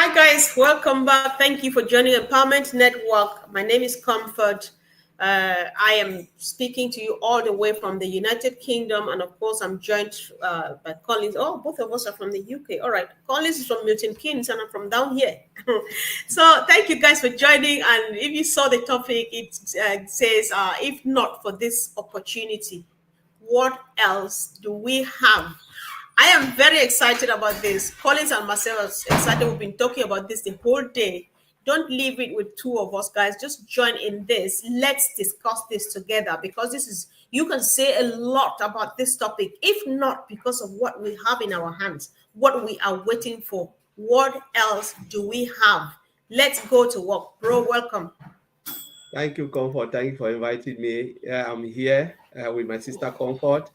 Hi guys, welcome back. Thank you for joining Empowerment Network. My name is Comfort. I am speaking to you all the way from the United Kingdom, and of course, I'm joined by Collins. Oh, both of us are from the UK. All right, Collins is from Milton Keynes, and I'm from down here. So, thank you guys for joining. And if you saw the topic, it says, "If not for this opportunity, what else do we have?" I am very excited about this. Collins and myself are excited. We've been talking about this the whole day. Don't leave it with two of us, guys. Just join in this. Let's discuss this together because this is, you can say a lot about this topic, if not because of what we have in our hands, what we are waiting for. What else do we have? Let's go to work. Bro, welcome. Thank you, Comfort. Thank you for inviting me. I'm here with my sister Comfort,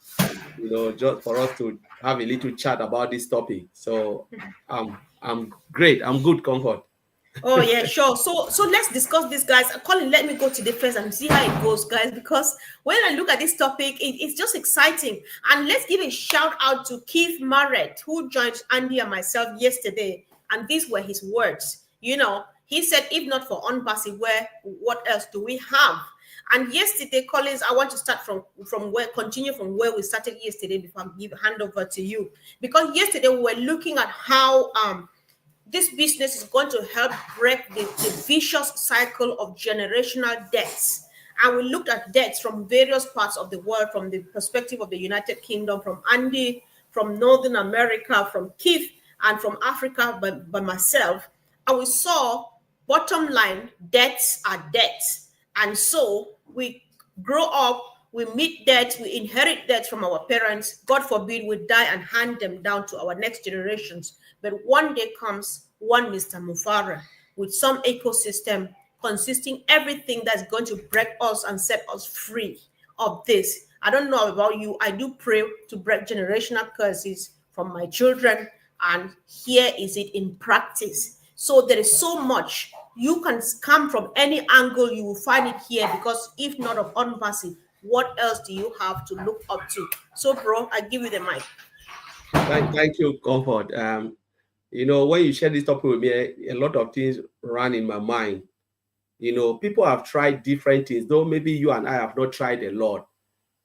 just for us to have a little chat about this topic. So I'm great. I'm good, Comfort. Oh yeah, sure. So let's discuss this, guys. Colin, let me go to the first and see how it goes, guys. Because when I look at this topic, it's just exciting. And let's give a shout out to Keith Marrett, who joined Andy and myself yesterday. And these were his words. He said, "If not for OnPassive, what else do we have?" And yesterday, Collins, I want to start continue from where we started yesterday before I hand over to you. Because yesterday we were looking at how this business is going to help break the vicious cycle of generational debts. And we looked at debts from various parts of the world, from the perspective of the United Kingdom, from Andy, from Northern America, from Keith, and from Africa by myself. And we saw, bottom line, debts are debts. And so we grow up, we meet debts, we inherit debts from our parents. God forbid we die and hand them down to our next generations. But one day comes one Mr. Mufara with some ecosystem consisting everything that's going to break us and set us free of this. I don't know about you. I do pray to break generational curses from my children. And here is it in practice. So there is so much. You can come from any angle, you will find it here, because if not of OnPassive, what else do you have to look up to? So, bro, I give you the mic. Thank you, Comfort. When you share this topic with me, a lot of things run in my mind. People have tried different things, though maybe you and I have not tried a lot.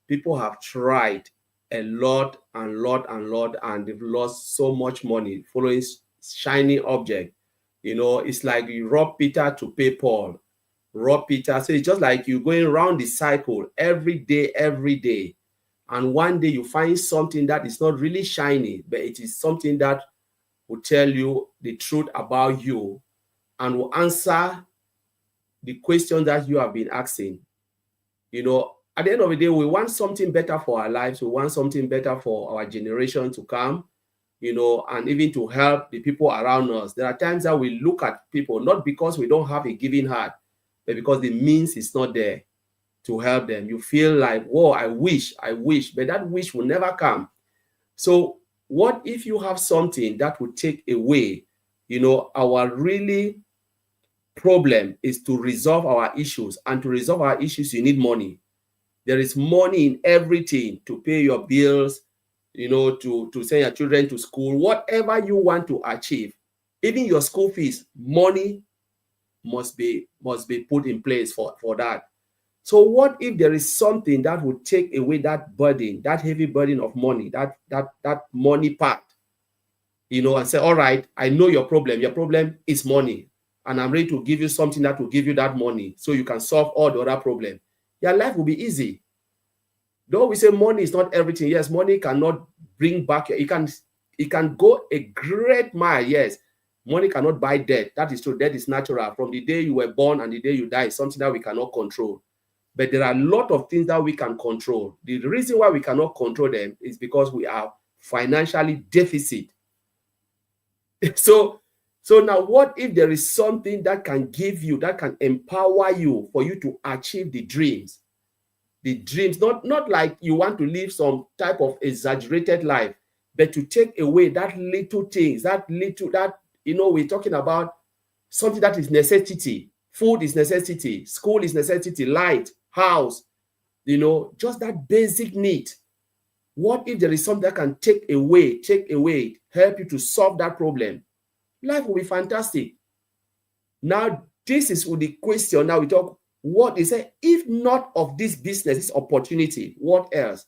People have tried a lot, and they've lost so much money following shiny object. It's like you rob Peter to pay Paul. Rob Peter. So it's just like you going around the cycle every day. And one day you find something that is not really shiny, but it is something that will tell you the truth about you and will answer the question that you have been asking. At the end of the day, we want something better for our lives. We want something better for our generation to come, and even to help the people around us. There are times that we look at people, not because we don't have a giving heart, but because the means is not there to help them. You feel like, whoa, I wish, but that wish will never come. So what if you have something that will take away, our really problem is to resolve our issues. And to resolve our issues, you need money. There is money in everything, to pay your bills, to send your children to school, whatever you want to achieve, even your school fees, money must be put in place for that. So what if there is something that would take away that burden, that heavy burden of money, that money part, and say, all right, I know your problem. Your problem is money, and I'm ready to give you something that will give you that money so you can solve all the other problems. Your life will be easy. Though we say money is not everything. Yes, money cannot bring back. It can go a great mile. Yes, money cannot buy death. That is true. Death is natural. From the day you were born and the day you die, is something that we cannot control. But there are a lot of things that we can control. The reason why we cannot control them is because we are financially deficit. So now what if there is something that can give you, that can empower you for you to achieve the dreams? The dreams, not like you want to live some type of exaggerated life, but to take away that little things, we're talking about something that is necessity. Food is necessity, school is necessity, light, house, just that basic need. What if there is something that can take away, help you to solve that problem? Life will be fantastic. Now, this is with the question. Now we talk, what is it? If not of this business, this opportunity, what else?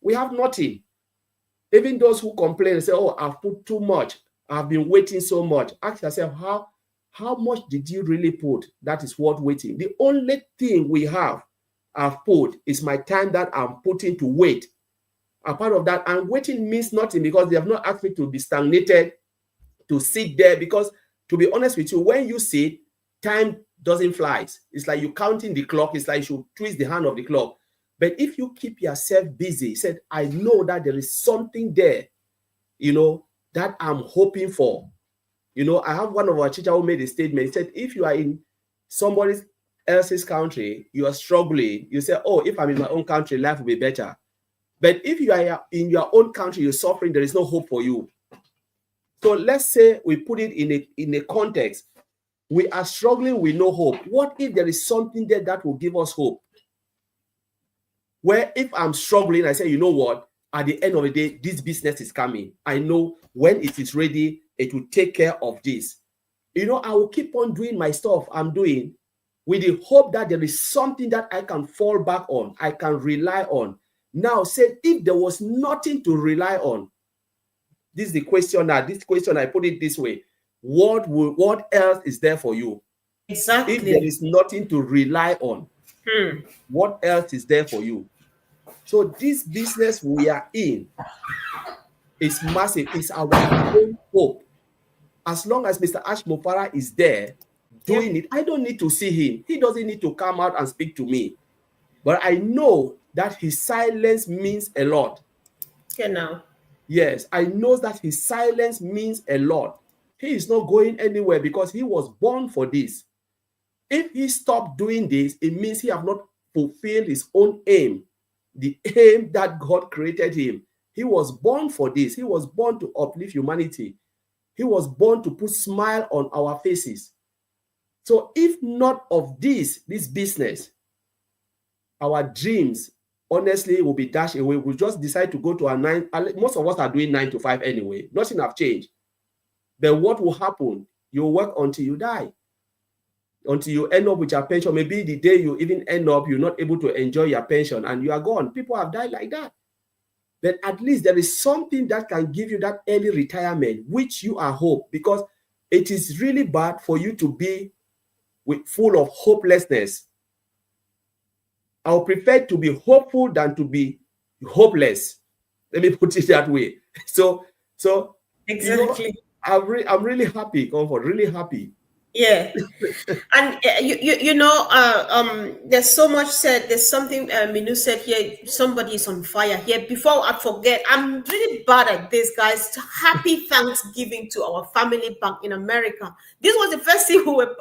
We have nothing. Even those who complain and say, oh, I've put too much, I've been waiting so much. Ask yourself, how much did you really put that is worth waiting? The only thing we have I've put is my time that I'm putting to wait. A part of that, and waiting means nothing because they have not asked me to be stagnated, to sit there. Because to be honest with you, when you sit, time doesn't fly. It's like you're counting the clock. It's like you should twist the hand of the clock. But if you keep yourself busy, said, I know that there is something there, that I'm hoping for. I have one of our teachers who made a statement. He said, if you are in somebody else's country, you are struggling, you say, oh, if I'm in my own country, life will be better. But if you are in your own country, you're suffering, there is no hope for you. So let's say we put it in a context. We are struggling with no hope. What if there is something there that will give us hope? Where if I'm struggling, I say, you know what? At the end of the day, this business is coming. I know when it is ready, it will take care of this. I will keep on doing my stuff I'm doing with the hope that there is something that I can fall back on, I can rely on. Now, say if there was nothing to rely on, this is the question now. This question, I put it this way. What else is there for you? Exactly. If there is nothing to rely on, what else is there for you? So this business we are in is massive. It's our own hope. As long as Mr. Ash Mopara is there doing it, I don't need to see him. He doesn't need to come out and speak to me. But I know that his silence means a lot. Okay, now. Yes, I know that his silence means a lot. He is not going anywhere because he was born for this. If he stopped doing this, it means he have not fulfilled his own aim, the aim that God created him. He was born for this. He was born to uplift humanity. He was born to put smile on our faces. So if not of this business, our dreams, honestly, will be dashed away. We'll just decide to go to our 9. Most of us are doing 9 to 5 anyway. Nothing have changed. But what will happen? You'll work until you die. Until you end up with your pension. Maybe the day you even end up, you're not able to enjoy your pension and you are gone. People have died like that. But at least there is something that can give you that early retirement, which you are hope. Because it is really bad for you to be full of hopelessness. I would prefer to be hopeful than to be hopeless. Let me put it that way. So exactly. I'm really happy, Comfort, really happy. Yeah. And there's so much said. There's something Minu said here. Somebody is on fire here. Before I forget, I'm really bad at this, guys. Happy Thanksgiving to our family bank in America. This was the first thing we were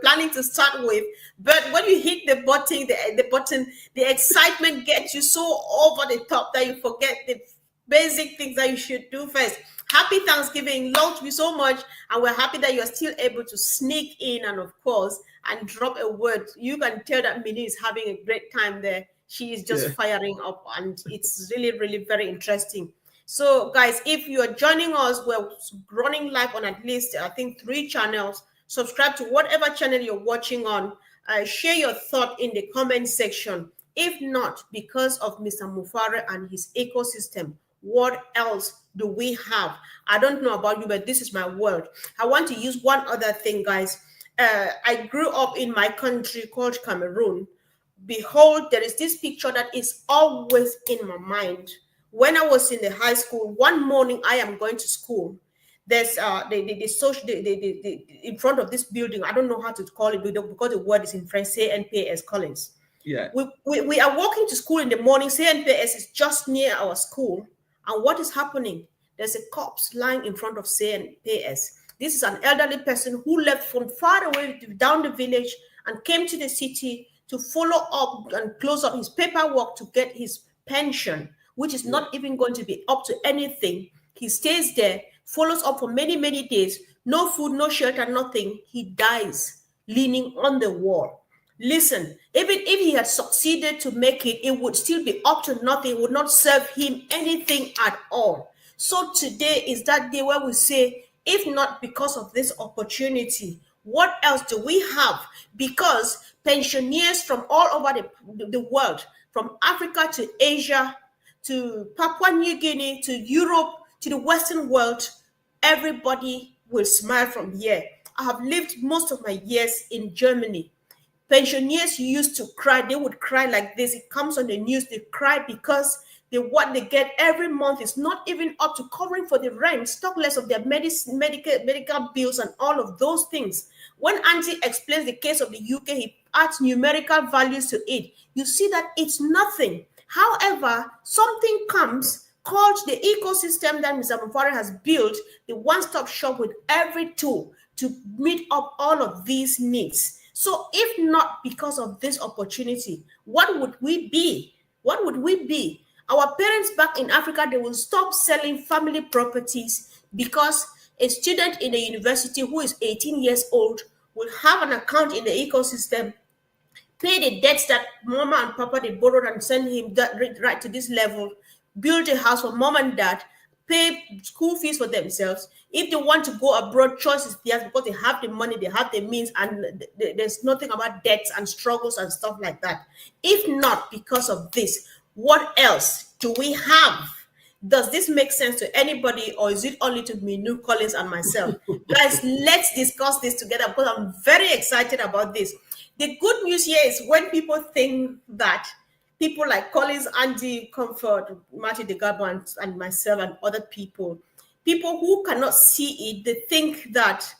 planning to start with. But when you hit the button, the excitement gets you so over the top that you forget the basic things that you should do first. Happy Thanksgiving. Loved you so much, and we're happy that you're still able to sneak in and, of course, and drop a word. You can tell that Minnie is having a great time there. She is just firing up, and it's really, really very interesting. So, guys, if you are joining us, we're running live on at least, I think, 3 channels. Subscribe to whatever channel you're watching on. Share your thought in the comment section. If not, because of Mr. Mufare and his ecosystem, what else do we have? I don't know about you, but this is my world. I want to use one other thing, guys. I grew up in my country called Cameroon. Behold, there is this picture that is always in my mind. When I was in the high school, one morning I am going to school. There's in front of this building. I don't know how to call it because the word is in French. CNPS Collins. Yeah. We are walking to school in the morning. CNPS is just near our school. And what is happening? There's a corpse lying in front of CNPS. This is an elderly person who left from far away down the village and came to the city to follow up and close up his paperwork to get his pension, which is not even going to be up to anything. He stays there, follows up for many, many days, no food, no shelter, nothing. He dies leaning on the wall. Listen, even if he had succeeded to make it, it would still be up to nothing. It would not serve him anything at all. So today is that day where we say If not because of this opportunity, what else do we have? Because pensioners from all over the world, from Africa to Asia, to Papua New Guinea, to Europe, to the Western world, everybody will smile from here. I have lived most of my years in Germany. Pensioners used to cry. They would cry like this. It comes on the news. They cry because what they get every month is not even up to covering for the rent, talk less of their medical bills and all of those things. When Andy explains the case of the UK, he adds numerical values to it. You see that it's nothing. However, something comes called the ecosystem that Mr. Mufari has built, the one-stop shop with every tool to meet up all of these needs. So if not because of this opportunity, what would we be? What would we be? Our parents back in Africa, they will stop selling family properties because a student in a university who is 18 years old will have an account in the ecosystem, pay the debts that mama and papa they borrowed and send him that right to this level, build a house for mom and dad, pay school fees for themselves. If they want to go abroad, choice is theirs because they have the money, they have the means, and there's nothing about debts and struggles and stuff like that. If not because of this, what else do we have? Does this make sense to anybody, or is it only to me, New Collins, and myself? Guys, let's discuss this together because I'm very excited about this. The good news here is when people think that people like Collins, Andy, Comfort, Martin DeGarbo, and myself and other people who cannot see it, they think that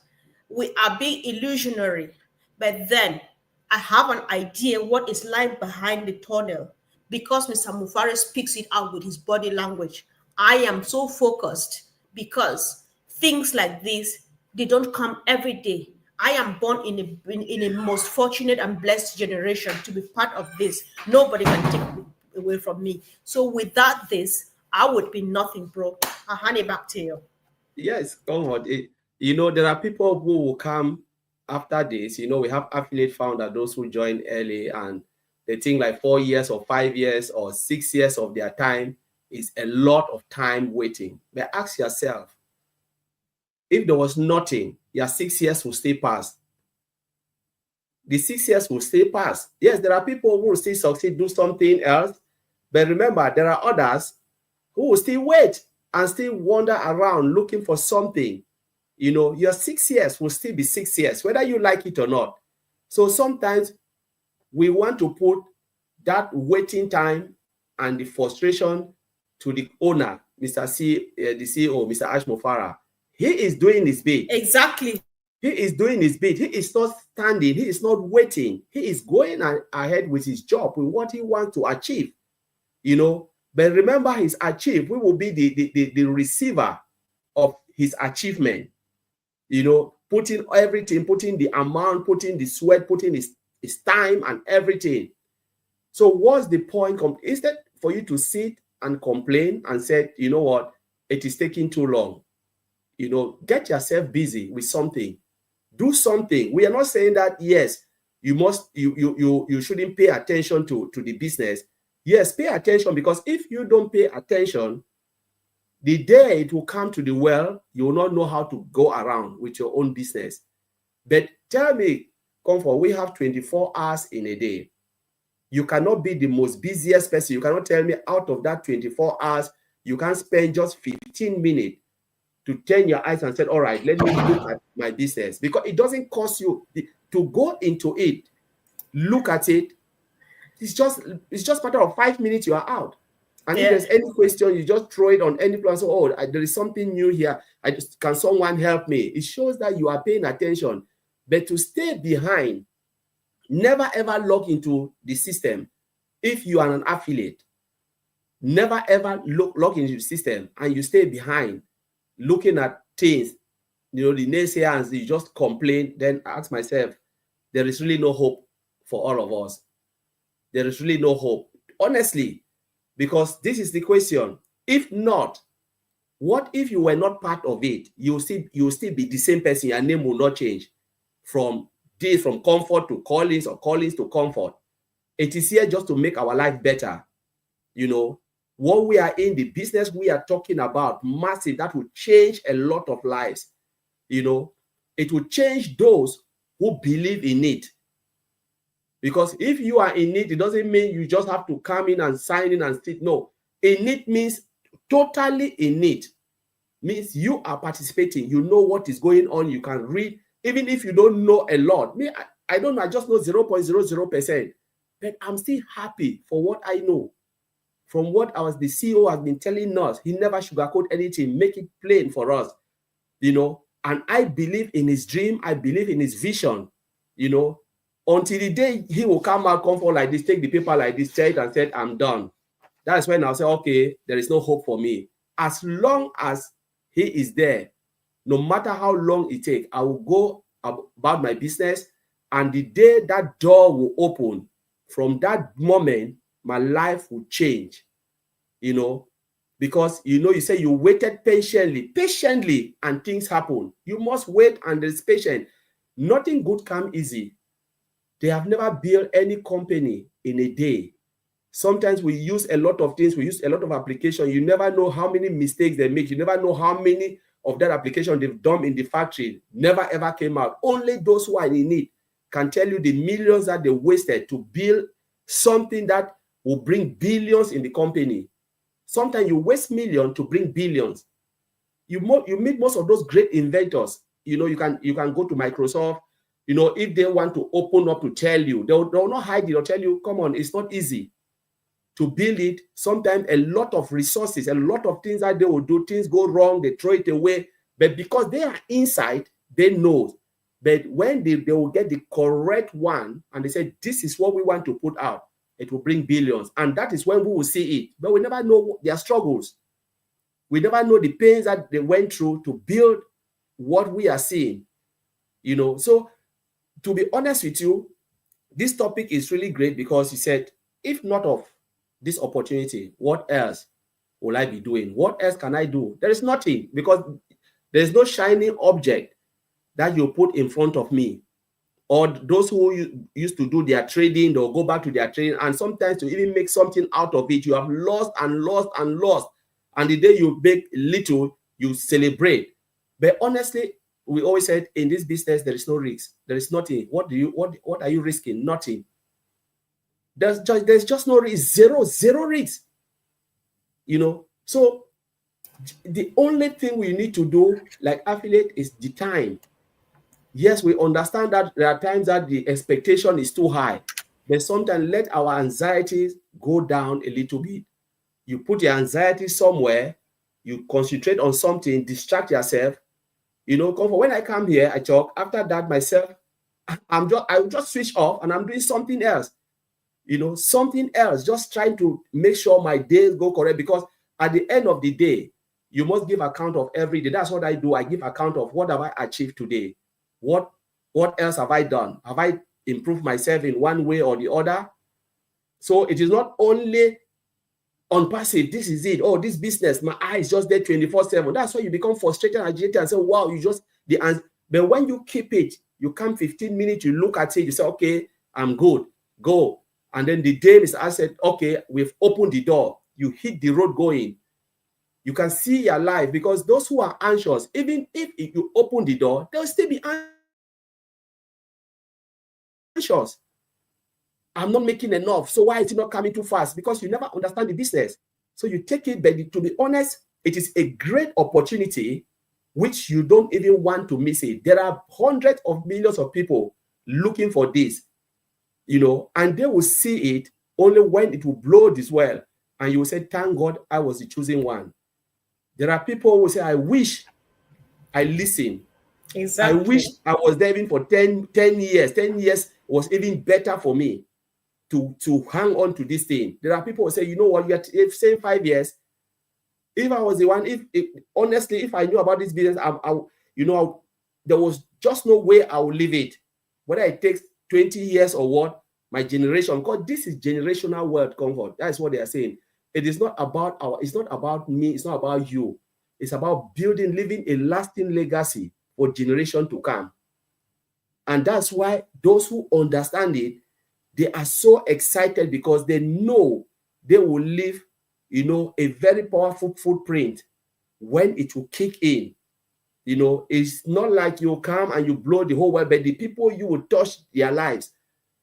we are being illusionary. But then I have an idea what is lying behind the tunnel because Mr. Mufari speaks it out with his body language. I am so focused because things like this, they don't come every day. I am born in a most fortunate and blessed generation to be part of this. Nobody can take it away from me. So without this, I would be nothing, bro. I'll hand it back to you. Yes, come on. There are people who will come after this. We have affiliate founder, those who join early, and they think like 4 years or 5 years or 6 years of their time is a lot of time waiting. But ask yourself, if there was nothing, your 6 years will stay past. The 6 years will stay past. Yes, there are people who will still succeed, do something else. But remember, there are others who will still wait and still wander around looking for something. Your 6 years will still be 6 years, whether you like it or not. So sometimes we want to put that waiting time and the frustration to the owner, the CEO, Mr. Ash Mufara. He is doing his bit. Exactly. He is doing his bit. He is not standing. He is not waiting. He is going ahead with his job, with what he wants to achieve. But remember, his achieve, we will be the receiver of his achievement. Putting everything, putting the amount, putting the sweat, putting his time and everything. So what's the point? Instead for you to sit and complain and say, you know what, it is taking too long. Get yourself busy with something. Do something. We are not saying that, yes, you shouldn't pay attention to the business. Yes, pay attention, because if you don't pay attention, the day it will come to the well, you will not know how to go around with your own business. But tell me, Comfort, we have 24 hours in a day. You cannot be the most busiest person. You cannot tell me out of that 24 hours, you can spend just 15 minutes to turn your eyes and say, all right, let me look at my business. Because it doesn't cost you to go into it, look at it. It's just a matter of 5 minutes, you are out. And if there's any question, you just throw it on any place. Oh, there is something new here. Can someone help me? It shows that you are paying attention. But to stay behind, never ever log into the system. If you are an affiliate, never ever log into the system and you stay behind, looking at things, the naysayers, you just complain. Then I ask myself, there is really no hope for all of us. There is really no hope, honestly, because this is the question. If not, what if you were not part of it? You'll still be the same person. Your name will not change from Comfort to Collins, or Collins to Comfort. It is here just to make our life better. What we are in, the business we are talking about, massive, that will change a lot of lives. you know, it will change those who believe in it. Because if you are in it, it doesn't mean you just have to come in and sign in and sit. No, in it means totally in it. Means you are participating. You know what is going on. You can read, even if you don't know a lot. Me, I don't know. I just know 0.00%. But I'm still happy for what I know. From what the CEO has been telling us, he never sugarcoat anything, make it plain for us, you know. And I believe in his dream. I believe in his vision, you know, until the day he will come out, come forward like this, take the paper like this, say it and said, I'm done. That's when I'll say, okay, there is no hope for me. As long as he is there, no matter how long it takes, I will go about my business. And the day that door will open, from that moment, my life will change, you know, because, you know, you say you waited patiently, and things happen. You must wait, and there's patience. Nothing good comes easy. They have never built any company in a day. Sometimes we use a lot of things. We use a lot of applications. You never know how many mistakes they make. You never know how many of that application they've done in the factory never ever came out. Only those who are in it can tell you the millions that they wasted to build something that will bring billions in the company. Sometimes you waste millions to bring billions. You meet most of those great inventors. You know, you can go to Microsoft. You know, if they want to open up to tell you, they'll not hide it. They'll tell you, come on, it's not easy to build it. Sometimes a lot of resources, a lot of things that they will do, things go wrong, they throw it away. But because they are inside, they know. But when they will get the correct one and they say, this is what we want to put out, it will bring billions. And that is when we will see it. But we never know their struggles. We never know the pains that they went through to build what we are seeing. You know, so to be honest with you, this topic is really great because he said, if not of this opportunity, what else will I be doing? What else can I do? There is nothing, because there is no shining object that you put in front of me. Or those who used to do their trading, they'll go back to their trading, and sometimes to even make something out of it, you have lost and lost and lost. And the day you make little, you celebrate. But honestly, we always said in this business, there is no risk. There is nothing. What are you risking? Nothing. There's just no risk. Zero risk. You know, so the only thing we need to do, like affiliate, is the time. Yes, we understand that there are times that the expectation is too high, but sometimes let our anxieties go down a little bit. You put your anxiety somewhere, you concentrate on something, distract yourself. You know, when I come here, I talk. After that, myself, I will just switch off and I'm doing something else. You know, something else, just trying to make sure my days go correct, because at the end of the day, you must give account of every day. That's what I do. I give account of what have I achieved today. What else have I done? Have I improved myself in one way or the other? So it is not only on passive. This is it. Oh, this business, my eye is just there 24/7. That's why you become frustrated and agitated and say, wow, but when you keep it, you come 15 minutes, you look at it, you say, okay, I'm good, go. And then the day is, I said, okay, we've opened the door. You hit the road going. You can see your life, because those who are anxious, even if you open the door, they'll still be anxious. I'm not making enough. So why is it not coming too fast? Because you never understand the business. So you take it, but to be honest, it is a great opportunity which you don't even want to miss it. There are hundreds of millions of people looking for this, you know, and they will see it only when it will blow this well. And you will say, thank God I was the chosen one. There are people who will say, I wish I listened. Exactly. I wish I was there even for 10 years. 10 years was even better for me to hang on to this thing. There are people who say, you know what, you're saying 5 years. If I was the one, honestly, if I knew about this business, there was just no way I would leave it. Whether it takes 20 years or what, my generation, because this is generational wealth, Comfort. That's what they are saying. It is not about it's not about me, it's not about you. It's about building, living a lasting legacy for generation to come. And that's why those who understand it, they are so excited, because they know they will leave, you know, a very powerful footprint when it will kick in. You know, it's not like you come and you blow the whole world, but the people you will touch their lives,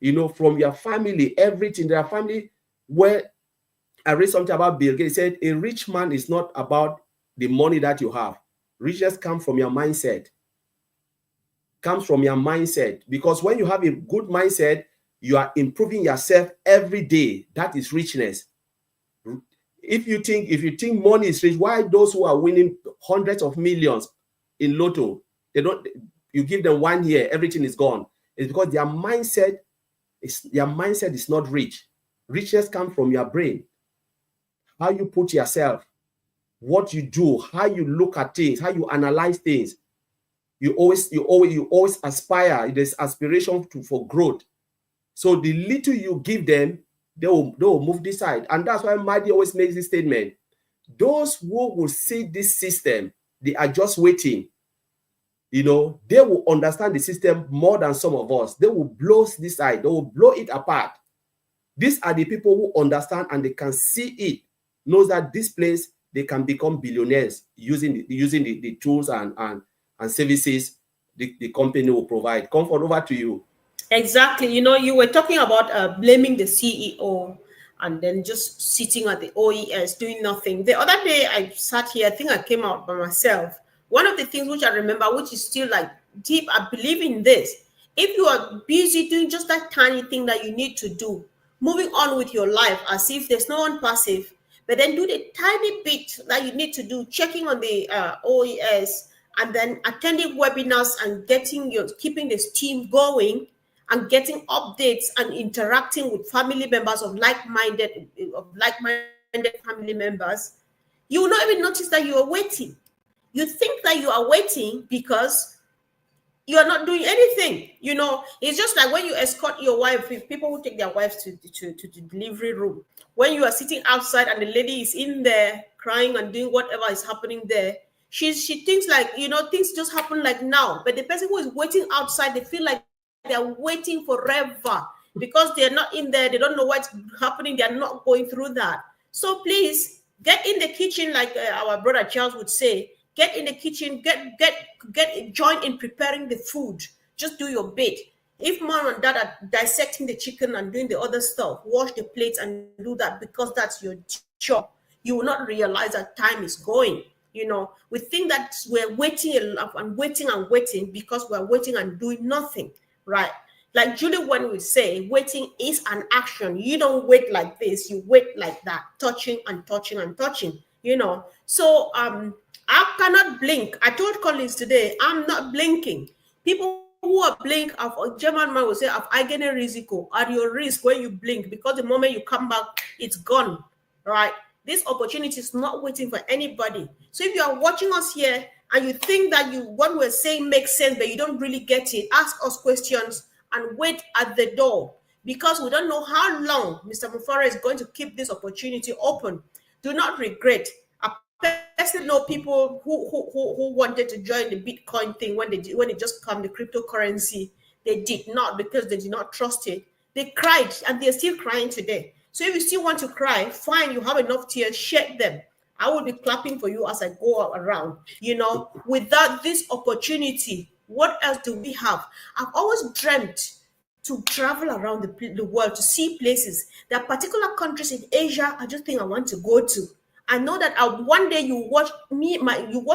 you know, from your family, everything. Their family, where I read something about Bill Gates. He said, a rich man is not about the money that you have. Riches come from your mindset. Comes from your mindset. Because when you have a good mindset, you are improving yourself every day. That is richness. If you think money is rich, why those who are winning hundreds of millions in lotto, you give them 1 year, everything is gone? It's because their mindset is not rich. Riches come from your brain. How you put yourself, what you do, how you look at things, how you analyze things. You always aspire. There's aspiration for growth. So the little you give them, they will move this side. And that's why Mahdi always makes this statement. Those who will see this system, they are just waiting. You know, they will understand the system more than some of us. They will blow this side. They will blow it apart. These are the people who understand and they can see it, knows that this place, they can become billionaires using the tools and services the company will provide. Comfort, over to you. Exactly. You know, you were talking about blaming the CEO and then just sitting at the OES doing nothing. The other day I sat here, I think I came out by myself. One of the things which I remember, which is still like deep, I believe in this. If you are busy doing just that tiny thing that you need to do, moving on with your life as if there's no one passive, but then do the tiny bit that you need to do, checking on the OES, and then attending webinars and keeping this team going and getting updates and interacting with family members of like-minded family members, you will not even notice that you are waiting. You think that you are waiting because you are not doing anything. You know, it's just like when you escort your wife, if people who take their wives to the delivery room, when you are sitting outside and the lady is in there crying and doing whatever is happening there, she thinks like, you know, things just happen like now. But the person who is waiting outside, they feel like they're waiting forever because they're not in there. They don't know what's happening. They're not going through that. So please get in the kitchen, like our brother Charles would say. Get in the kitchen, join in preparing the food. Just do your bit. If mom and dad are dissecting the chicken and doing the other stuff, wash the plates and do that because that's your job. You will not realize that time is going. You know, we think that we're waiting and waiting because we're waiting and doing nothing, right? Like Julie when we say, waiting is an action. You don't wait like this, you wait like that, touching and touching and touching, you know. So I cannot blink. I told Collins today, I'm not blinking. People who are blink, a German man will say, "Auf eigene Risiko," at your risk when you blink, because the moment you come back, it's gone, right? This opportunity is not waiting for anybody. So if you are watching us here and you think that what we're saying makes sense, but you don't really get it, ask us questions and wait at the door, because we don't know how long Mr. Mufara is going to keep this opportunity open. Do not regret. I still know people who wanted to join the Bitcoin thing when it just came, the cryptocurrency. They did not, because they did not trust it. They cried and they're still crying today. So if you still want to cry, fine, you have enough tears, shed them. I will be clapping for you as I go around. You know, without this opportunity, what else do we have? I've always dreamt to travel around the world to see places. There are particular countries in Asia I just think I want to go to. I know that one day you watch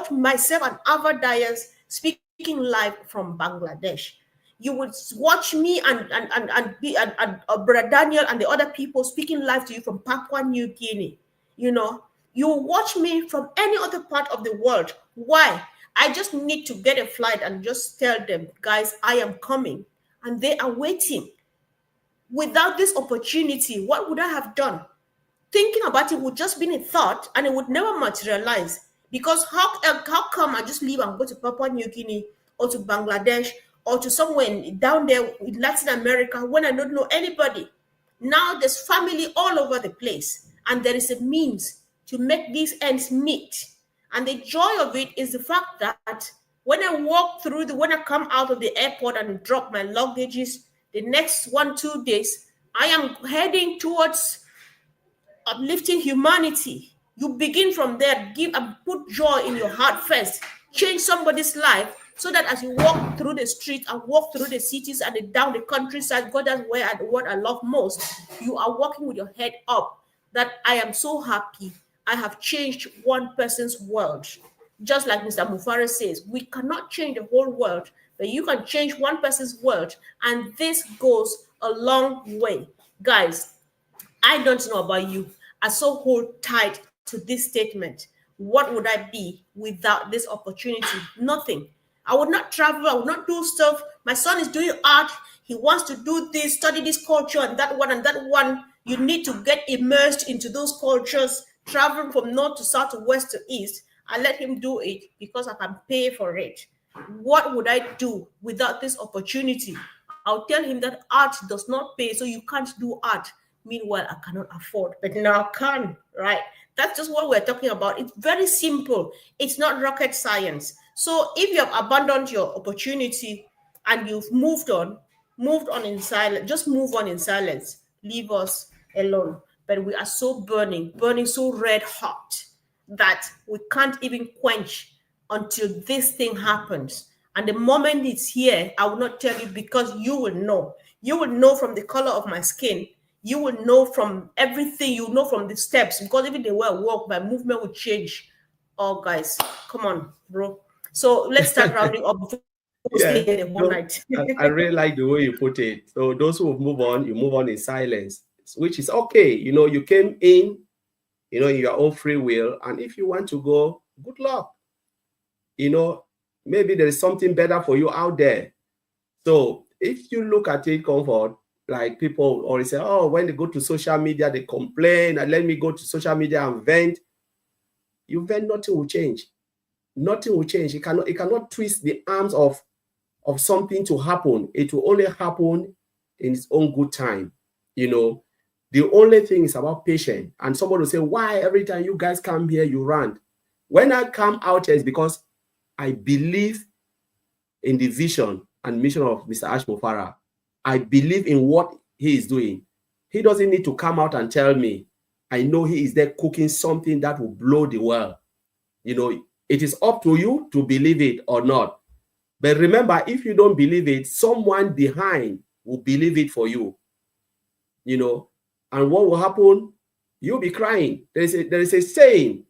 myself and Ava Dias speaking live from Bangladesh. You would watch me and Brother Daniel and the other people speaking live to you from Papua New Guinea. You know, you watch me from any other part of the world. Why? I just need to get a flight and just tell them, guys, I am coming. And they are waiting. Without this opportunity, what would I have done? Thinking about it would just be a thought and it would never materialize. Because how come I just leave and go to Papua New Guinea or to Bangladesh or to somewhere down there in Latin America when I don't know anybody? Now there's family all over the place and there is a means to make these ends meet. And the joy of it is the fact that when I come out of the airport and drop my luggages, the next 1-2 days, I am heading towards uplifting humanity. You begin from there, give and put joy in your heart first. change somebody's life, so that as you walk through the streets and walk through the cities and down the countryside, God, that's where what I love most, you are walking with your head up, that I am so happy I have changed one person's world. Just like Mr. Mufara says, we cannot change the whole world, but you can change one person's world, and this goes a long way. Guys, I don't know about you. I so hold tight to this statement. What would I be without this opportunity? Nothing. I would not travel. I would not do stuff. My son is doing art. He wants to do this, study this culture and that one and that one. You need to get immersed into those cultures, traveling from north to south to west to east. I let him do it because I can pay for it. What would I do without this opportunity? I'll tell him that art does not pay, so you can't do art. Meanwhile, I cannot afford, but now I can, right? That's just what we're talking about. It's very simple. It's not rocket science. So if you have abandoned your opportunity and you've moved on in silence, just move on in silence. Leave us alone. But we are so burning so red hot that we can't even quench until this thing happens. And the moment it's here, I will not tell you, because you will know. You will know from the color of my skin. You will know from everything. You know from the steps, because even the way I walk, my movement will change. Oh, guys, come on, bro. So let's start rounding up before we stay here the whole night. I really like the way you put it. So those who move on, you move on in silence, which is okay. You know, you came in, you know, in your own free will, and if you want to go, good luck. You know, maybe there is something better for you out there. So if you look at it, Comfort, like people always say, oh, when they go to social media, they complain, and let me go to social media and vent. You vent, nothing will change. Nothing will change. It cannot twist the arms of something to happen. It will only happen in its own good time. You know, the only thing is about patience. And someone will say, why every time you guys come here, you rant? When I come out here, it's because I believe in the vision and mission of Mr. Ash Mufara. I believe in what he is doing. He doesn't need to come out and tell me. I know he is there cooking something that will blow the world. You know, it is up to you to believe it or not. But remember, if you don't believe it, someone behind will believe it for you. You know, and what will happen? You'll be crying. There is a saying,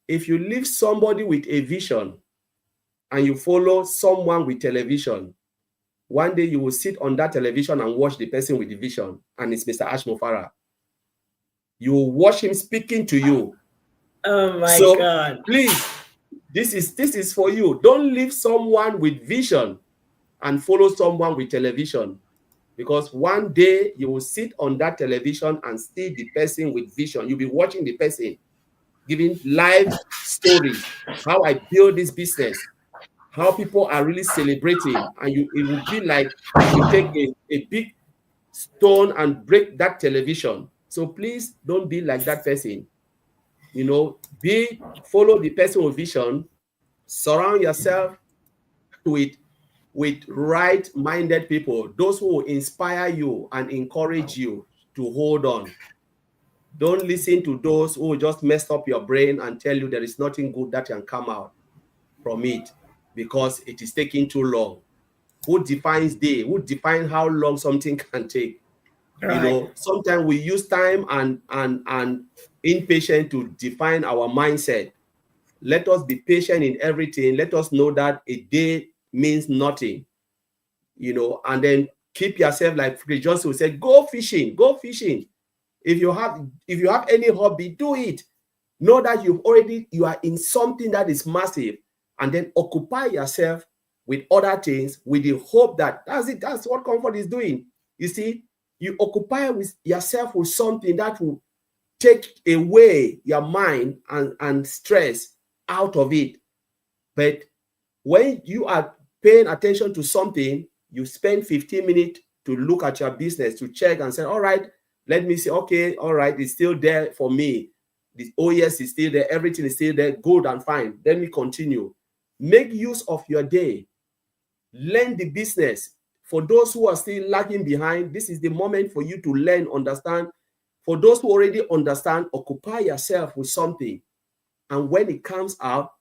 if you leave somebody with a vision and you follow someone with television, one day you will sit on that television and watch the person with the vision, and it's Mr. Ash Mufara. You will watch him speaking to you. Oh my God. Please, this is for you. Don't leave someone with vision and follow someone with television, because one day you will sit on that television and see the person with vision. You'll be watching the person giving live stories, how I build this business, how people are really celebrating, and it will be like you take a big stone and break that television. So please don't be like that person. You know, follow the person with vision, surround yourself with right-minded people, those who will inspire you and encourage you to hold on. Don't listen to those who just mess up your brain and tell you there is nothing good that can come out from it because it is taking too long. Who defines day? Who defines how long something can take? Right. You know, sometimes we use time and impatience to define our mindset. Let us be patient in everything. Let us know that a day means nothing. You know, and then keep yourself, like Johnson will say, go fishing, go fishing. If you have any hobby, do it. Know that you are in something that is massive, and then occupy yourself with other things with the hope that that's it. That's what Comfort is doing. You see, you occupy with yourself with something that will take away your mind and stress out of it. But when you are paying attention to something, you spend 15 minutes to look at your business, to check and say, all right, let me see, okay, all right, it's still there for me. Oh yes, it's still there. Everything is still there. Good and fine. Let me continue. Make use of your day. Learn the business. For those who are still lagging behind, this is the moment for you to learn, understand. For those who already understand, occupy yourself with something. And when it comes out,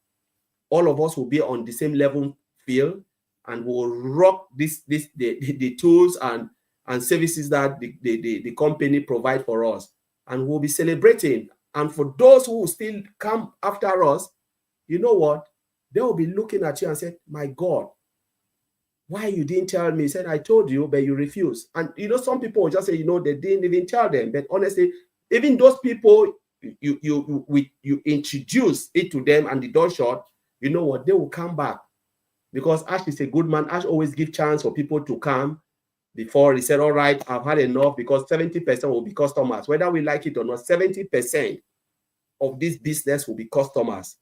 all of us will be on the same level field, and we'll rock the tools and services that the company provide for us, and we'll be celebrating. And for those who will still come after us, you know what? They will be looking at you and say, my God, why you didn't tell me? He said, I told you, but you refused. And some people will just say, they didn't even tell them. But honestly, even those people, you introduce it to them and the door shut, you know what? They will come back. Because Ash is a good man. Ash always gives chance for people to come. Before he said, all right, I've had enough, because 70% will be customers. Whether we like it or not, 70% of this business will be customers.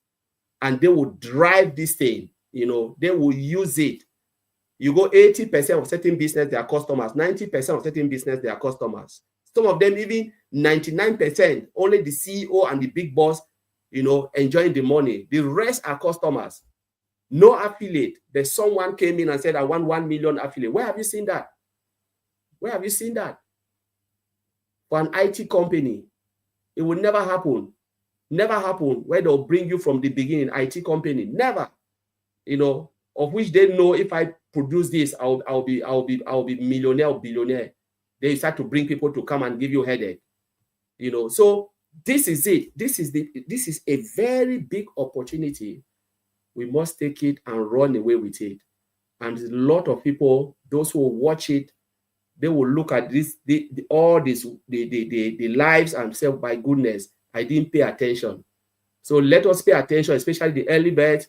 And they will drive this thing. They will use it. You go 80% of certain business, they are customers. 90% of certain business, they are customers. Some of them, even 99%, only the CEO and the big boss, enjoying the money. The rest are customers. No affiliate. There's someone came in and said, I want 1 million affiliate. Where have you seen that? Where have you seen that? For an IT company, it will never happen. Never happen where they'll bring you from the beginning, IT company. Never. Of which they know, if I produce this, I'll be millionaire or billionaire. They start to bring people to come and give you a headache. So this is it. This is a very big opportunity. We must take it and run away with it. And a lot of people, those who watch it, they will look at this, all this, the lives, and say, by goodness, I didn't pay attention. So let us pay attention, especially the early birds.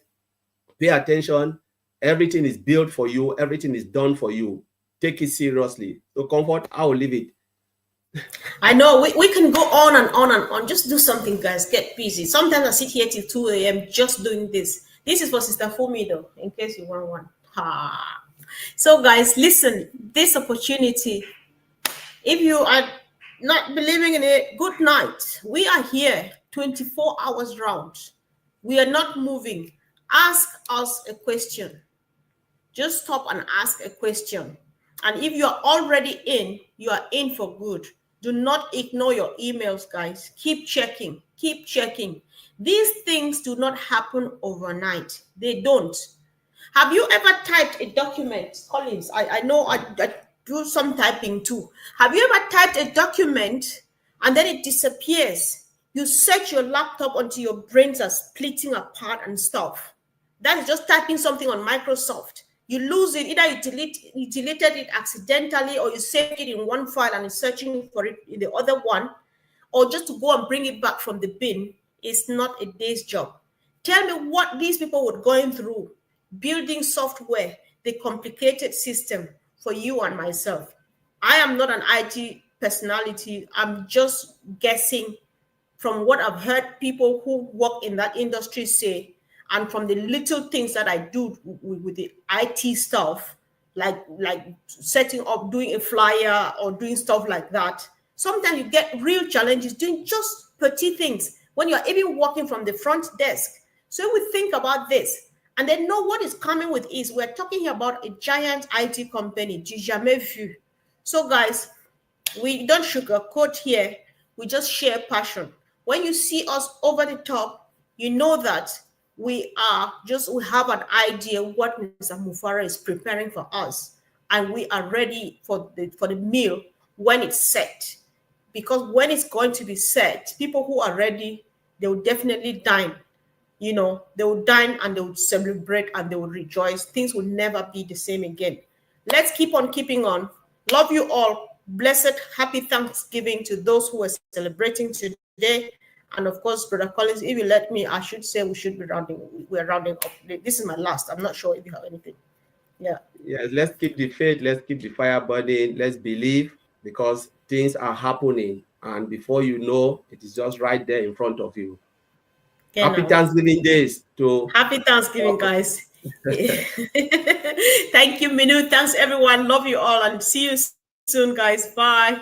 Pay attention. Everything is built for you. Everything is done for you. Take it seriously. So Comfort, I will leave it. I know we can go on and on and on. Just do something, guys. Get busy. Sometimes I sit here till 2 a.m. just doing this. This is for Sister Fumi, though, in case you want one. Ha. So, guys, listen. This opportunity, if you are not believing in it, good night. We are here 24 hours round. We are not moving. Ask us a question. Just stop and ask a question. And if you are already in, you are in for good. Do not ignore your emails, guys. Keep checking. Keep checking. These things do not happen overnight. They don't. Have you ever typed a document? Collins, I know I do some typing too. Have you ever typed a document and then it disappears? You set your laptop until your brains are splitting apart and stuff. That is just typing something on Microsoft. You lose it. Either you deleted it accidentally, or you saved it in one file and you're searching for it in the other one, or just to go and bring it back from the bin. Is not a day's job. Tell me what these people were going through, building software, the complicated system for you and myself. I am not an IT personality. I'm just guessing from what I've heard people who work in that industry say, and from the little things that I do with the IT stuff, like setting up, doing a flyer or doing stuff like that. Sometimes you get real challenges doing just petty things when you're even working from the front desk. So we think about this and then know what is coming with ease. We're talking here about a giant IT company, du jamais vu. So guys, we don't sugarcoat here. We just share passion. When you see us over the top, you know that we have an idea what Mr. Mufara is preparing for us, and we are ready for the meal when it's set. Because when it's going to be set, people who are ready, they will definitely dine. They will dine and they will celebrate and they will rejoice. Things will never be the same again. Let's keep on keeping on. Love you all. Blessed, happy Thanksgiving to those who are celebrating today. And of course, Brother Collins, if you let me, I should say we're rounding up. This is my last. I'm not sure if you have anything. Yeah. Yeah, let's keep the faith. Let's keep the fire burning. Let's believe, because things are happening. And before you know, it is just right there in front of you. Happy Thanksgiving days to Happy Thanksgiving, guys. Thank you, Minu. Thanks, everyone. Love you all and see you soon, guys. Bye.